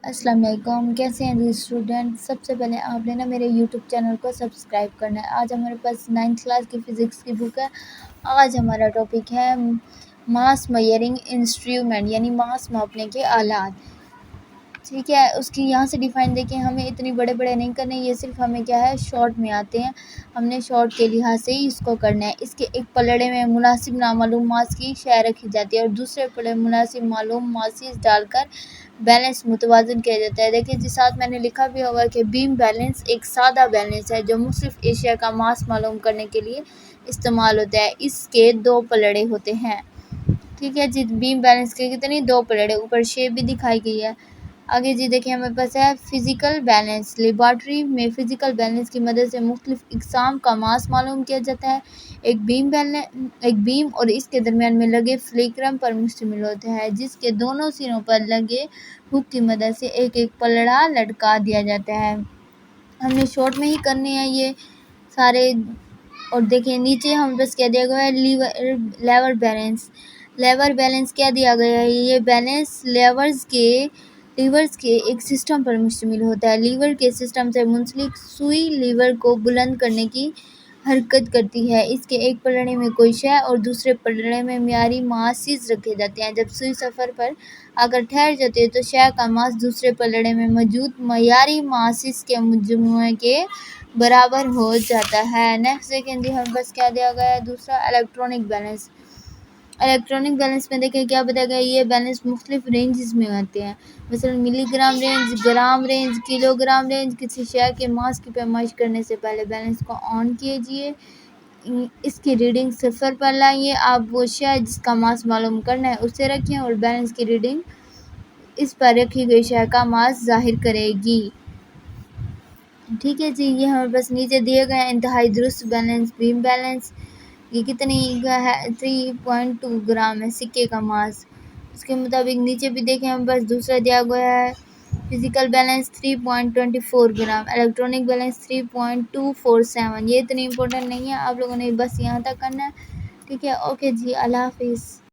السلام علیکم، کیسے ہیں جی اسٹوڈنٹ؟ سب سے پہلے آپ نے میرے یوٹیوب چینل کو سبسکرائب کرنا ہے۔ آج ہمارے پاس 9th کلاس کی فزکس کی بک ہے۔ آج ہمارا ٹاپک ہے ماس میئرنگ انسٹرومنٹ، یعنی ماس ماپنے کے آلات۔ ٹھیک ہے، اس کی یہاں سے ڈیفائن دیکھیں، ہمیں اتنی بڑے بڑے نہیں کرنے، یہ صرف ہمیں کیا ہے شارٹ میں آتے ہیں، ہم نے شارٹ کے لحاظ سے ہی اس کو کرنا ہے۔ اس کے ایک پلڑے میں مناسب نامعلوم ماس کی شے رکھی جاتی ہے اور دوسرے پلڑے میں مناسب معلوم ماسز ڈال کر بیلنس متوازن کیا جاتا ہے۔ دیکھیں جس ساتھ میں نے لکھا بھی ہوگا کہ بیم بیلنس ایک سادہ بیلنس ہے جو مختلف اشیاء کا ماس معلوم کرنے کے لیے استعمال ہوتا ہے۔ اس کے دو پلڑے ہوتے ہیں۔ ٹھیک ہے جی، بیم بیلنس کے کتنی دو پلڑے، اوپر شیپ بھی دکھائی گئی ہے۔ آگے جی دیکھیں ہمارے پاس ہے فزیکل بیلنس۔ لیبارٹری میں فزیکل بیلنس کی مدد سے مختلف اقسام کا ماس معلوم کیا جاتا ہے۔ ایک بیم اور اس کے درمیان میں لگے فلیکرم پر مشتمل ہوتا ہے، جس کے دونوں سروں پر لگے ہک کی مدد سے ایک ایک پلڑا لٹکا دیا جاتا ہے۔ ہم نے شارٹ میں ہی کرنے ہیں یہ سارے۔ اور دیکھیں نیچے ہم بس کیا دیا گیا ہے لیور بیلنس۔ لیور بیلنس کیا دیا گیا ہے، یہ بیلنس لیورز کے ایک سسٹم پر مشتمل ہوتا ہے۔ لیور کے سسٹم سے منسلک سوئی لیور کو بلند کرنے کی حرکت کرتی ہے۔ اس کے ایک پلڑے میں کوئی شے اور دوسرے پلڑے میں معیاری ماسز رکھے جاتے ہیں۔ جب سوئی سفر پر آ کر ٹھہر جاتی ہے تو شے کا ماس دوسرے پلڑے میں موجود معیاری ماسز کے مجموعے کے برابر ہو جاتا ہے۔ نیکسٹ دیکھیں جی ہم بس کیا دیا گیا ہے دوسرا الیکٹرانک بیلنس۔ الیکٹرانک بیلنس میں دیکھیں کیا بتایا گیا ہے، یہ بیلنس مختلف رینجز میں آتے ہیں، مثلا ملی gram range, gram range, kilo gram range. کسی شے کے ماس کی پیمائش کرنے سے پہلے بیلنس کو آن کیجئے، اس کی ریڈنگ صفر پر لائیے۔ آپ وہ شے جس کا ماس معلوم کرنا ہے اسے رکھیں اور بیلنس کی ریڈنگ اس پر رکھی گئی شے کا ماس ظاہر کرے گی۔ ٹھیک ہے جی، یہ ہمیں بس نیچے دیے گئے انتہائی درست بیلنس بیم بیلنس، یہ کتنی ہے 3.2 گرام ہے سکے کا ماس۔ اس کے مطابق نیچے بھی دیکھیں ہم بس دوسرا دیا گیا ہے physical balance 3.24 gram, electronic balance 3.247۔ یہ اتنی امپورٹنٹ نہیں ہے، آپ لوگوں نے بس یہاں تک کرنا ہے۔ ٹھیک ہے، اوکے جی، اللہ حافظ۔